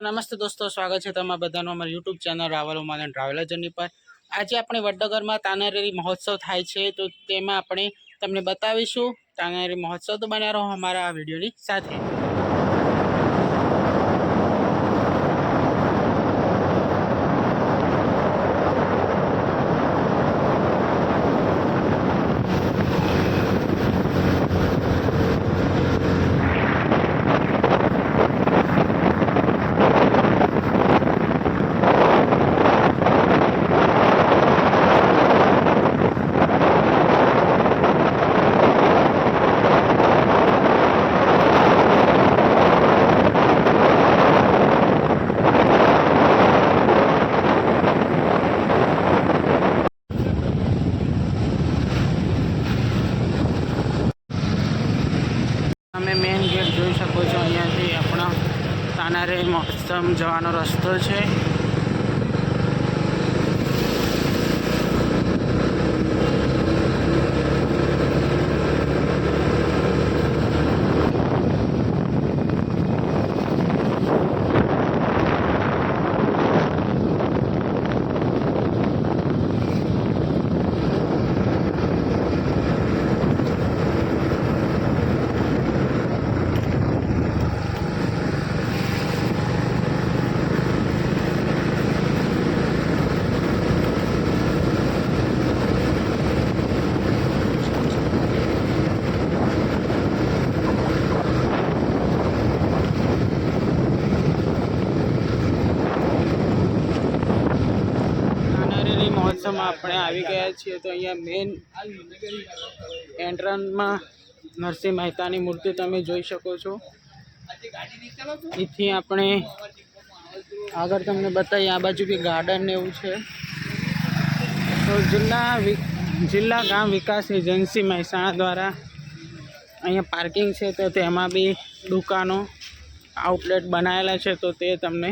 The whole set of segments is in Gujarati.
નમસ્તે દોસ્તો, સ્વાગત છે તમારા બધાનું અમારી YouTube channel Raval Uman and traveller journey પર। આજે આપણે વડનગરમાં તાનારીરી મહોત્સવ થાય છે, તો તેમાં આપણે તમને બતાવીશું। તાનારીરી મહોત્સવ તો બન્યા રહો અમારા આ વિડીયોની સાથે। તમે મેઇન ગેટ જોઈ શકો છો। અહીંયાથી આપણા તાનારીરી મહોત્સવ જવાનો રસ્તો છે। મહોત્સવમાં આપણે આવી ગયા છીએ, તો અહીંયા મેઇન એન્ટ્રન્સમાં નરસિંહ મહેતાની મૂર્તિ તમે જોઈ શકો છો। અહીંથી આપણે આગળ તમને બતાવીએ, આ બાજુ બી ગાર્ડન ને એવું છે। તો જિલ્લા ગામ વિકાસ એજન્સી મહેસાણા દ્વારા અહીંયા પાર્કિંગ છે, તો તેમાં બી દુકાનો આઉટલેટ બનાવેલા છે, તો તે તમને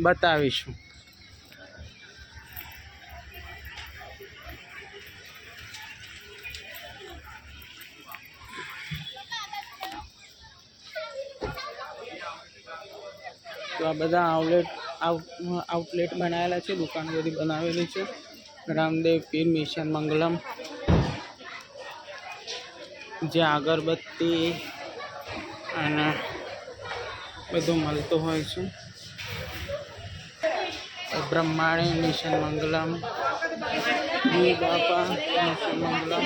બતાવીશું। તો આ બધા આઉટલેટ બનાવેલા છે, દુકાનો બધી બનાવેલી છે। રામદેવ પીર મિશન મંગલમ, જે અગરબત્તી અને બધું મળતું હોય છે। બ્રહ્માણી મિશન મંગલમ, બાપા મિશન મંગલમ,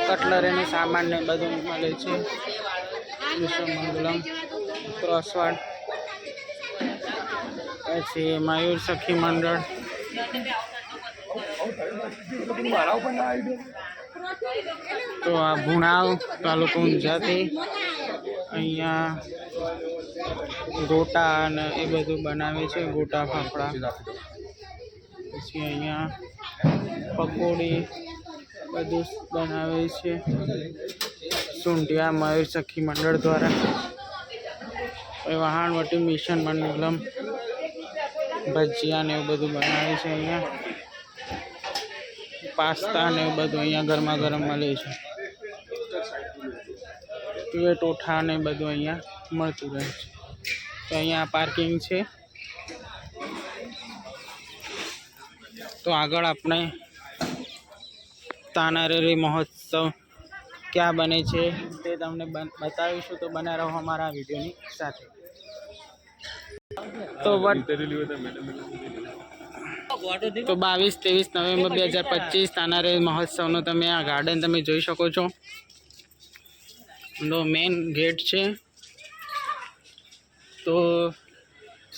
કટલરીનું સામાન ને બધું મળે છે। મિશન મંગલમ, ક્રોસવાડ, પછી મયુર સખી મંડળ, તો આ ભુણાવ તાલુકો ઊંઝાથી અહીંયા ગોટા અને એ બધું બનાવે છે, ગોટા ફાફડા, પછી અહીંયા પકોડી બધું બનાવે છે। સુંઢિયા મયુર સખી મંડળ દ્વારા, વહાણવટી મિશન મંગલમ ભજીયા ને એવું બધું બનાવે છે। અહીંયા પાસ્તા ને એવું બધું અહીંયા ગરમા ગરમ મળે છે। ટોઠા ને બધું અહીંયા મળતું રહે છે। તો અહીંયા પાર્કિંગ છે। તો આગળ આપણે તાનારીરી મહોત્સવ ક્યાં બને છે તે તમને બતાવીશું, તો બના રહો અમારા વિડીયોની સાથે। તો 22-23 નવેમ્બર 2025 તાનારીરી મહોત્સવનો તમે આ ગાર્ડન તમે જોઈ શકો છો। નો મેઇન ગેટ છે, તો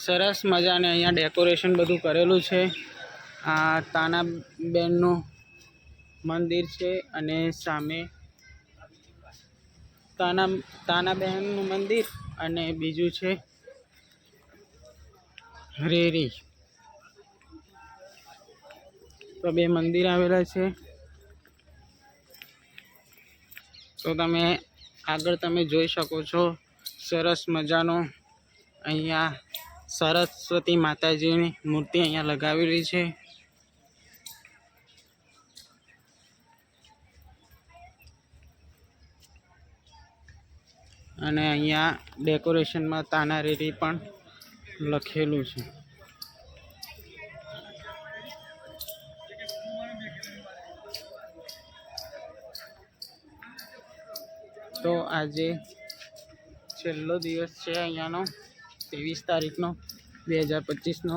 સરસ મજાને અહીંયા ડેકોરેશન બધું કરેલું છે। આ તાનાબેનનું મંદિર છે, અને સામે તાનાબહેનનું મંદિર, અને બીજું છે રેરી, તો બે મંદિર આવેલા છે। તો તમે આગળ તમે જોઈ શકો છો, સરસ મજાનો અહીંયા સરસ્વતી માતાજીની મૂર્તિ અહીંયા લગાવેલી છે। અને અહીંયા ડેકોરેશનમાં તાનારીરી પણ લખેલું છે. તો આજે છેલ્લો દિવસ છે અહીંયાનો 23 તારીખનો 2025નો.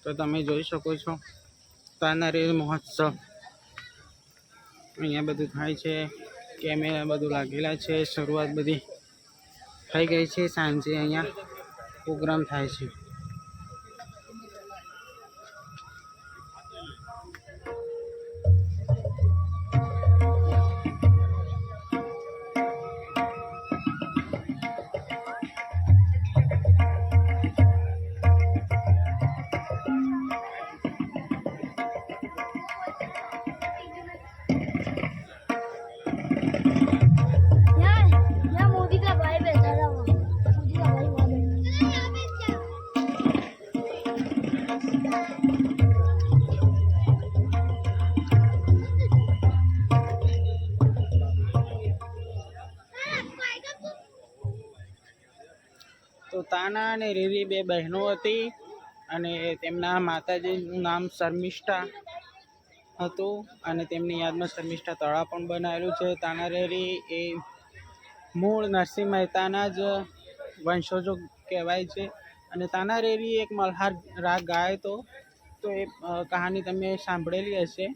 તો તમે જોઈ શકો છો તાનારીરી મહોત્સવ. અહીંયા બધું થાય છે, કેમેરા બધું લાગેલા છે. શરૂઆત બધી થઈ ગઈ છે. સાંજે અહીંયા પ્રોગ્રામ થાય છે. તો તાના અને રીરી બે બહેનો હતી અને તેમના માતાજીનું નામ શર્મિષ્ઠા હતું અને તેમની યાદમાં શર્મિષ્ઠા તળાવ પણ બનાવેલું છે. તાનારીરી એ મૂળ નરસિંહ મહેતાના જ વંશજો કહેવાય છે. અને તાનારીરી એક મલ્હાર રાગ ગાય તો એ કહાની તમે સાંભળેલી હશે.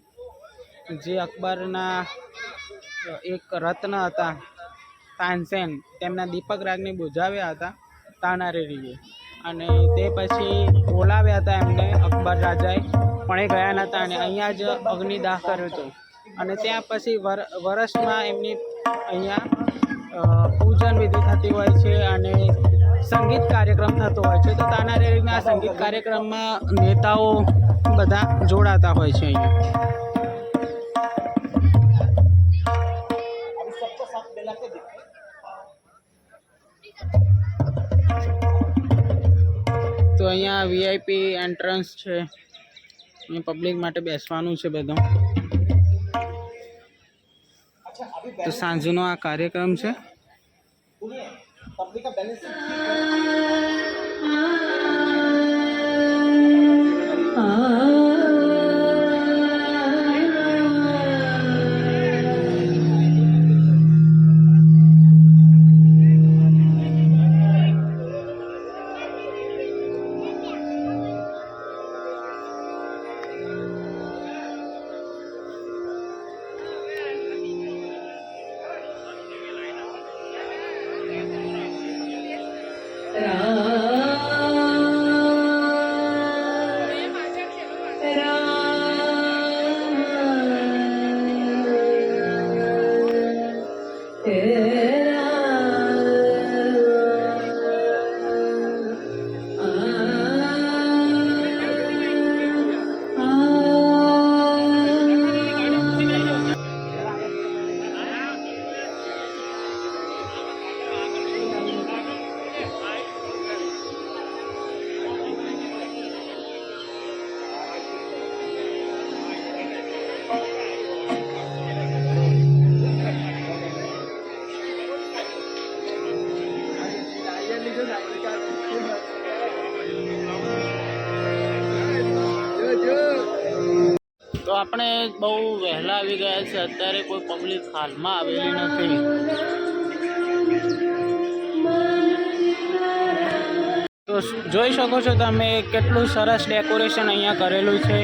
જે અકબરના એક રત્ન હતા તાનસેન, તેમના દીપક રાગને બુજાવ્યા હતા તાનારીરીએ. અને તે પછી બોલાવ્યા હતા એમને અકબર રાજાએ, પણ એ ગયા નહોતા અને અહીંયા જ અગ્નિદાહ કર્યો હતો. અને ત્યાં પછી વર્ષમાં એમની અહીંયા પૂજન વિધિ થતી હોય છે અને સંગીત કાર્યક્રમ થતો હોય છે. તો તાનારીરીના આ સંગીત કાર્યક્રમમાં નેતાઓ બધા જોડાતા હોય છે અહીંયા. તો અહીંયા વીઆઈપી એન્ટ્રન્સ છે, અહીંયા પબ્લિક માટે બેસવાનું છે બધું. તો સાંજનો આ કાર્યક્રમ છે. તો આપણે બહુ વહેલા આવી ગયા છે. અત્યારે કોઈ પબ્લિક હાલમાં આવેલી નથી. તો જોઈ શકો છો તમે કેટલું સરસ ડેકોરેશન અહીંયા કરેલું છે.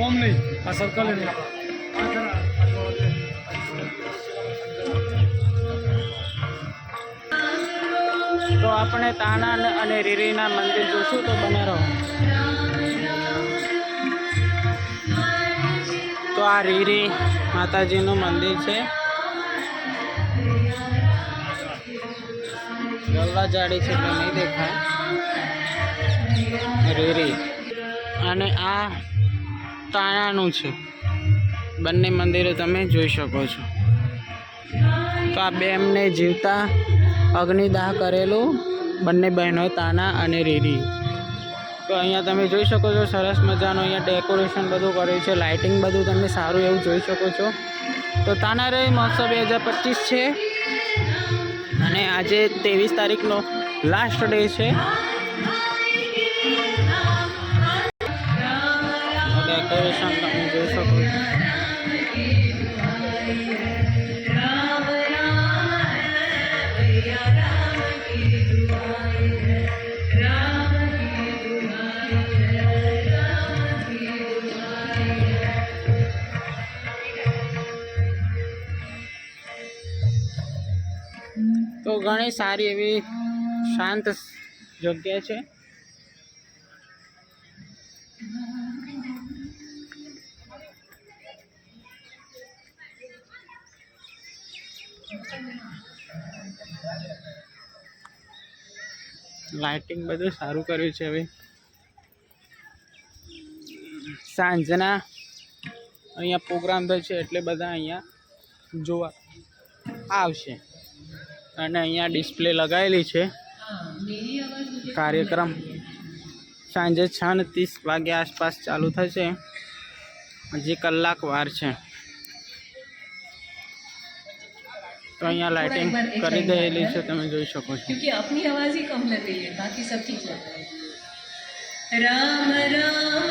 ઓમ નહીં આ સર્કલ તો આપણે તાના અને રીરીના મંદિર જોશું, તો બને રહો. તો આ રીરી માતાજીનું મંદિર છે. ગલવા જાડી છે તો નહીં દેખાય. રીરી અને આ તાણાનું છે. બંને મંદિરો તમે જોઈ શકો છો. તો આ બે એમને જીવતા અગ્નિદાહ કરેલું બંને બહેનો તાના અને રીરી. તો અહીંયા તમે જોઈ શકો છો સરસ મજાનું અહીંયા ડેકોરેશન બધું કર્યું છે, લાઇટિંગ બધું તમે સારું એવું જોઈ શકો છો. તો તાનારી મહોત્સવ 2025 છે અને આજે 23 તારીખનો લાસ્ટ ડે છે. ડેકોરેશન તમે જોઈ શકો છો. તો ઘણી સારી એવી શાંત જગ્યા છે. લાઇટિંગ બધું સારું કર્યું છે. હવે સાંજના અહીંયા પ્રોગ્રામ થશે એટલે બધા અહીંયા જોવા આવશે. અને અહીંયા ડિસ્પ્લે લગાવેલી છે. કાર્યક્રમ સાંજે 6:30 વાગ્યા આસપાસ ચાલુ થશે. હજી કલાક વાર છે. તો અહીંયા લાઇટિંગ કરી દેલી છે, તમે જોઈ શકો છો. क्योंकि अपनी आवाज ही कम लग रही है, बाकी सब ठीक लग रहा है. राम राम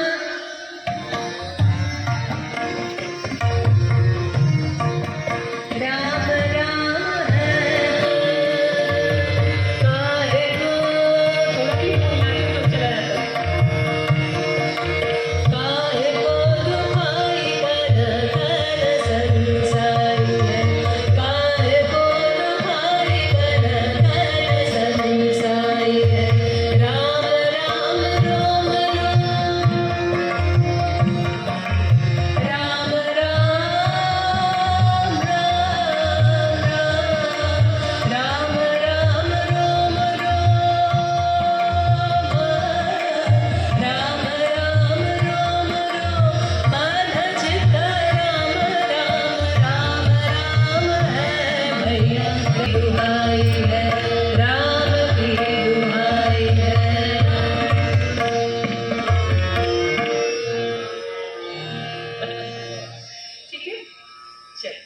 राम राम काहे को थोड़ी लाइट चला काहे को दुखाई कर संसारी है काहे को दुखाई कर संसारी है. राम राम रोम रोम राम राम राम राम राम रोम रोम राम राम रोम रोम मन चित्त राम राम राम राम है भैया दुहाई है राम की दुहाई है. ठीक है चल.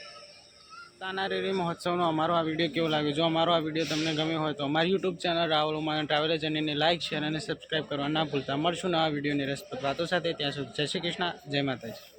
તાનારીરી મહોત્સવનો અમારો આ વિડીયો કેવો લાગ્યો? જો અમારો આ વિડીયો તમને ગમ્યો હોય તો અમારી YouTube channel Rahul Uma travel એજન્સીને લાઇક, શેર અને સબસ્ક્રાઈબ કરવા ના ભૂલતા. મળશું નવા વિડીયોની રસપ્રદ વાતો સાથે. ત્યાં સુધી જય શ્રી કૃષ્ણ, જય માતાજી.